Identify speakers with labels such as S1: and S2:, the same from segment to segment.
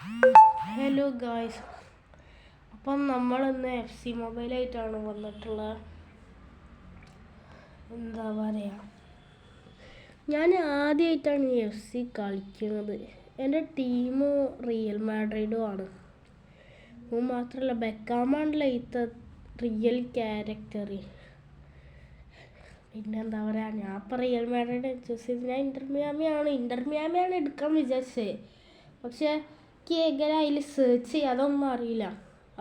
S1: Hello guys, അപ്പം നമ്മളിന്ന് FC മൊബൈലായിട്ടാണ് വന്നിട്ടുള്ളത്. എന്താ പറയുക, ഞാൻ ആദ്യമായിട്ടാണ് ഈ FC കളിക്കുന്നത്. എൻ്റെ ടീം റിയൽ മാഡ്രിഡും ആണ്. മാത്രമല്ല ബെക്കാമാണല്ലോ ഇത്തെ റിയൽ ക്യാരക്ടർ. പിന്നെന്താ പറയുക, ഞാൻ ഇപ്പോൾ റിയൽ മാഡ്രിഡ് ചൂസ് ചെയ്ത് ഞാൻ ഇൻ്റർ മിയാമിയാണ് എടുക്കാൻ വിചാരിച്ചത്. പക്ഷേ എങ്ങനെ അതിൽ സെർച്ച് ചെയ്യുക അതൊന്നും അറിയില്ല.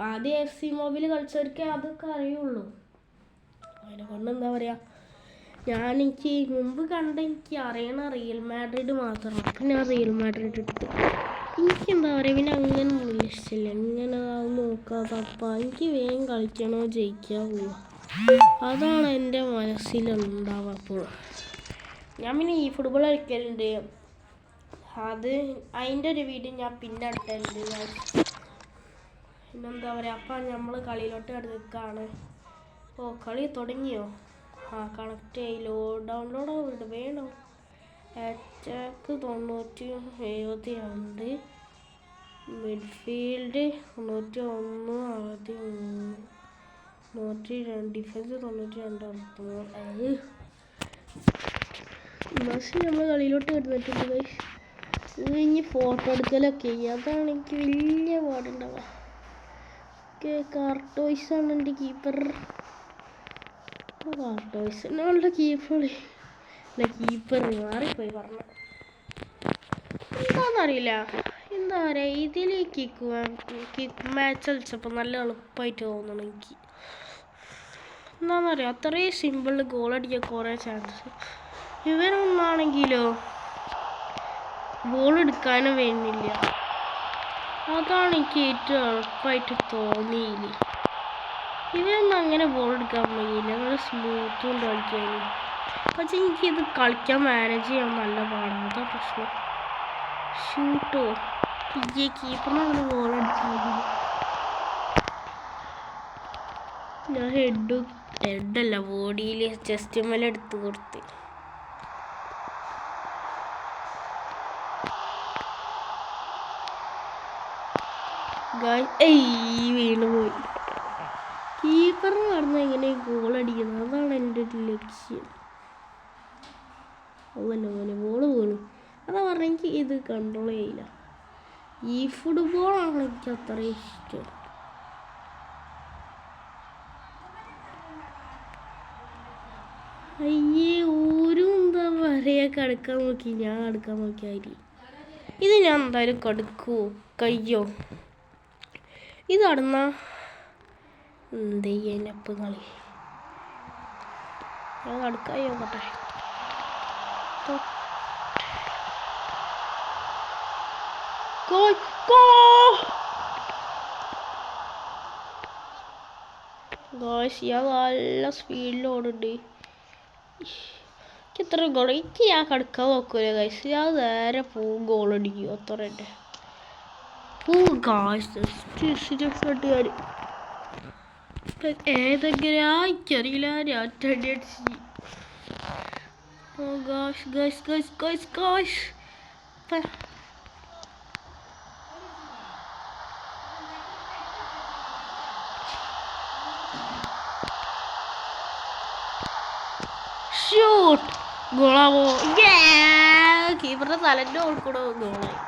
S1: ആദ്യം FC മൊബൈൽ കളിച്ചവർക്ക് അതൊക്കെ അറിയുള്ളൂ. അതിനെ കൊണ്ട് എന്താ പറയുക, എനിക്ക് മുമ്പ് എനിക്ക് അറിയണ റിയൽ മാഡ്രിഡ് മാത്രമാണ്. അപ്പം ഞാൻ റിയൽ മാഡ്രിഡ് എടുത്ത്. എനിക്കെന്താ പറയുക, പിന്നെ അങ്ങനെയൊന്നും ഇഷ്ടമില്ല. ഇങ്ങനെ നോക്കാതപ്പാ എനിക്ക് വേഗം കളിക്കണോ ജയിക്കാൻ പോവുക, അതാണ് എൻ്റെ മനസ്സിലുണ്ടാവുക. അപ്പോൾ ഞാൻ പിന്നെ ഈ ഫുട്ബോൾ കളിക്കലുണ്ട്. അതിൻ്റെ ഒരു വീഡിയോ ഞാൻ പിന്നെ ഇട്ടിട്ടുണ്ട്. പിന്നെന്താ പറയുക, അപ്പം നമ്മൾ കളിയിലോട്ട് കിടക്കുകയാണ്. കളി തുടങ്ങിയോ? കണക്റ്റ് ചെയ്യലോ, ഡൗൺലോഡ് ആവുന്നുണ്ട്. വേണോ? Attack 90-72, midfield 91, defence 92. ബസ് നമ്മൾ കളിയിലോട്ട് കിടന്നിട്ടുണ്ട്. ഇനി ഫോട്ടോ എടുക്കലൊക്കെ അതാണ് എനിക്ക് വലിയ പാടുണ്ടാവുക. കാർട്ടോയ്സാണ് എൻ്റെ കീപ്പർ. കാർട്ടോയ്സ് നമ്മളുടെ കീപ്പർ മാറിപ്പോയി പറഞ്ഞു. എന്താണെന്നറിയില്ല, എന്താ പറയുക, ഇതിൽ കിക്ക് മാച്ച് കളിച്ചപ്പോൾ നല്ല എളുപ്പമായിട്ട് തോന്നണം എനിക്ക്. എന്താണെന്നറിയാം, അത്രയും സിമ്പിളിൽ ഗോളടിക്കാൻ കുറേ ചാൻസ്. ഇവരൊന്നാണെങ്കിലോ ബോൾ എടുക്കാനും വേണ്ടില്ല. അതാണ് എനിക്ക് ഏറ്റവും എളുപ്പമായിട്ട് തോന്നിയില്ല. ഇവരൊന്നും അങ്ങനെ ബോൾ എടുക്കാൻ വയ്യില്ല, നല്ല സ്മൂത്തും കളിക്കാൻ. പക്ഷെ എനിക്കിത് കളിക്കാൻ മാനേജ് ചെയ്യാൻ നല്ല പാടാണ്. അതാ പ്രശ്നം. ഷൂട്ടോ കീപ്പറിന് അങ്ങനെ ബോൾ അടിച്ചാൽ മതി. ഞാൻ ഹെഡല്ല ബോഡിയിൽ ചെസ്റ്റ് മേലെ എടുത്ത് കൊടുത്ത്. വീണുപോയി. കീപ്പറിന് പറഞ്ഞാൽ എങ്ങനെ ഗോൾ അടിക്കുന്നത്, അതാണ് എൻ്റെ ഒരു ലക്ഷ്യം. അതുതന്നെ ബോൾ വീണു. അതാ പറഞ്ഞാൽ എനിക്ക് ഇത് കൺട്രോൾ ചെയ്യില്ല. ഈ ഫുട്ബോളാണ് എനിക്ക് അത്രയും ഇഷ്ടം. എന്താ പറയുക, കടുക്കാൻ നോക്കി, ഞാൻ കടുക്കാൻ നോക്കിയായി. ഇത് ഞാൻ എന്തായാലും കടുക്കുമോ കയ്യോ? ഇത് നടന്ന എന്ത് ചെയ്യാനപ്പം കളി, ഞാൻ കടുക്കായോ നോക്കട്ടെ. ഞാൻ നല്ല സ്പീഡിൽ ഓടുന്നുണ്ട്. എത്ര ഗോൾ എനിക്ക് ഞാൻ കടുക്കാൻ നോക്കൂല ഗൈസ്. ഞാൻ നേരെ പോവും, ഗോൾ അടിക്കും, അത്ര തന്നെ. ഏതെങ്ങനെയാ എനിക്കറിയില്ല, ഞാൻ തന്നെ അടിച്ച്. ഷൂട്ട് ഗോളാവോ? കീപ്പറിന്റെ തലന്റെ ഓൾക്കൂടെ ഗോളായി.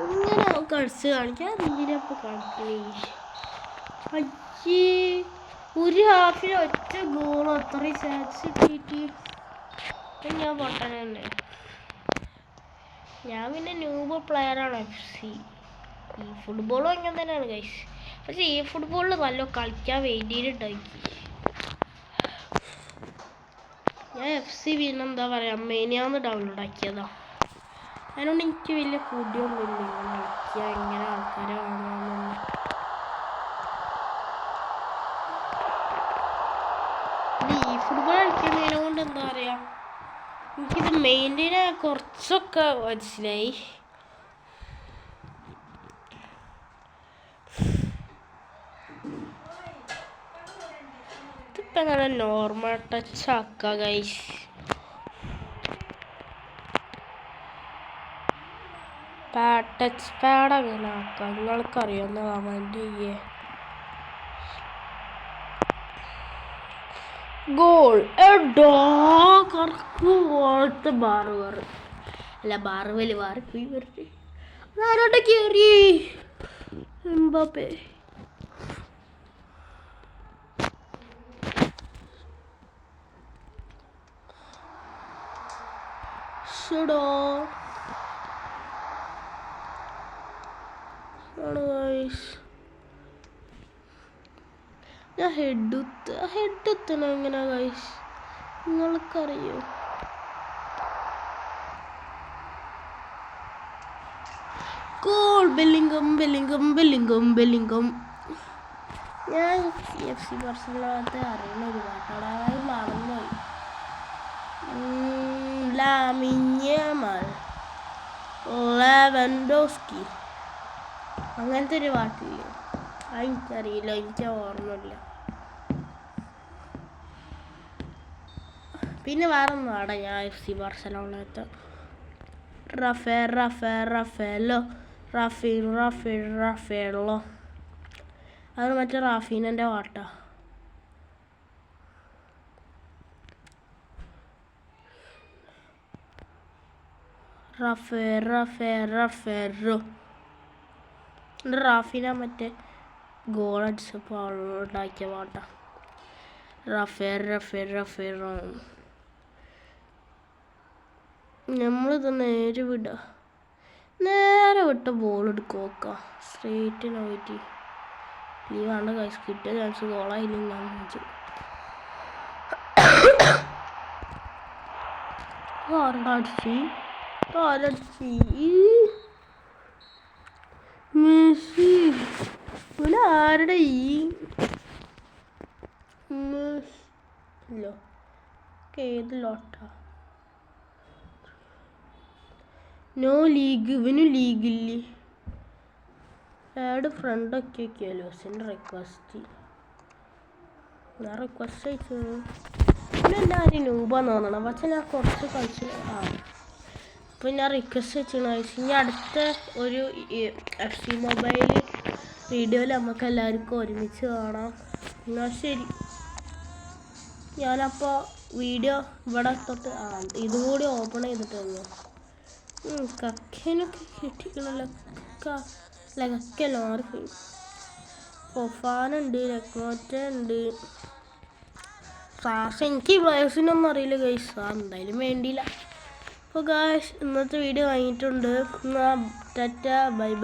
S1: ഇങ്ങനെ കളിച്ച് കാണിക്കാൻ ഇതിനപ്പോൾ കാണിക്കണേ. ഒരു ഹാഫിന് ഒറ്റ ഗോൾ, അത്രയും ചാൻസ് കിട്ടിയിട്ട് ഞാൻ പൊട്ടനല്ലേ. ഞാൻ പിന്നെ ന്യൂബ് പ്ലെയറാണ് FC. ഈ ഫുട്ബോളും അങ്ങനെ തന്നെയാണ് ഗൈസ്. പക്ഷെ ഈ ഫുട്ബോളിൽ നല്ല കളിക്കാൻ വേണ്ടിയിട്ടുണ്ടായി. ഞാൻ FC പിന്നെന്താ പറയുക, മെയിനാന്ന് ഡൗൺലോഡ് ആക്കിയതാ. അതിനോണ്ട് എനിക്ക് വലിയ കൂടിയൊന്നുമില്ല ഇങ്ങനെ കളിക്കുക, ഇങ്ങനെ ആൾക്കാരെ വാങ്ങാമെന്നൊന്നും. ഈ ഫുട്ബോൾ കളിക്കുന്നതിനെ കൊണ്ട് എന്താ പറയുക, എനിക്കിത് മെയിൻറ്റെയിൻ കുറച്ചൊക്കെ മനസ്സിലായി. ഇതിപ്പോൾ നല്ല നോർമൽ ടച്ച് ആക്കുക ഗൈസ്. ടച്ച് പാഡ് അങ്ങനെ ആക്കാം നിങ്ങൾക്കറിയാവുന്ന കമൻറ്റ് ചെയ്യേ. ഗോൾ എഡോ കറക്റ്റ് പോലത്തെ ബാർവർ അല്ല ബാർവല് മാറിപ്പോയി വെറുതെ ആരോട്ടെ കയറി എംബാപ്പേ. ഷുഡോ ഞാൻ ഹെഡെത്തണം എങ്ങനെ ഗൈസ് നിങ്ങൾക്കറിയോ? Goal Bellingham. ഞാൻ FC ബാർസലോണത്തെ അറിയുന്ന ഒരു പാട്ടാടായി മറന്നുപോയി. ലാമിൻ യമാൽ, ലെവൻഡോസ്കി അങ്ങനത്തെ ഒരു പാട്ടില്ലേ, എനിക്കറിയില്ല, എനിക്ക് ഓർമ്മയില്ല. പിന്നെ വേറെ ഒന്നും ആടെ ഞാൻ FC ബാർസലോണത്തെ റാഫേലോ അത് മറ്റേ റാഫീനൻ്റെ പാട്ടാ. റാഫേറോ റാഫീന മറ്റേ ഗോൾ അടിച്ചപ്പോൾ ഉണ്ടാക്കിയ പാട്ടാ. റഫേറോ നമ്മളിത് നേരെ വിട്ട ബോൾ എടുക്കുക നോക്കാം സ്ട്രേറ്റിന് പോയിട്ട്. ലീവാണ്ട് കഴിച്ച് കിട്ടിയ ചാൻസ് ഗോളായില്ല. മെസ്സി ആരുടെ ഏത് ലോട്ടാ? നോ ലീഗ്, ഇവന് ലീഗില്ലേ. ആഡ് ഫ്രണ്ടൊക്കെ വെക്കാലോ. റിക്വസ്റ്റ് ഞാൻ റിക്വസ്റ്റ് അയച്ചു. പിന്നെ എല്ലാവരും നൂബാന്ന് തോന്നണം, പക്ഷെ ഞാൻ കുറച്ച് കളിച്ച് അപ്പോൾ ഞാൻ റിക്വസ്റ്റ് വെച്ചു. ഇനി അടുത്ത ഒരു FC മൊബൈൽ വീഡിയോയിൽ നമുക്ക് എല്ലാവർക്കും ഒരുമിച്ച് കാണാം. എന്നാൽ ശരി, ഞാനപ്പോൾ വീഡിയോ ഇവിടെ തൊട്ട് ഇതുകൂടി ഓപ്പൺ ചെയ്തിട്ട് തന്നു. കക്കേനൊക്കെ കിട്ടിക്കണല്ലോ. കക്കല്ലോ മാറിപ്പോയി. ഫൊഫാനുണ്ട്, രക്മോറ്റുണ്ട്. എനിക്ക് പ്ലേയേഴ്സിനൊന്നും അറിയില്ല ഗൈസ്. എന്തായാലും വേണ്ടിയില്ല. അപ്പോൾ ഗൈസ് ഇന്നത്തെ വീഡിയോ കഴിഞ്ഞിട്ടുണ്ട്. Tata bye bye.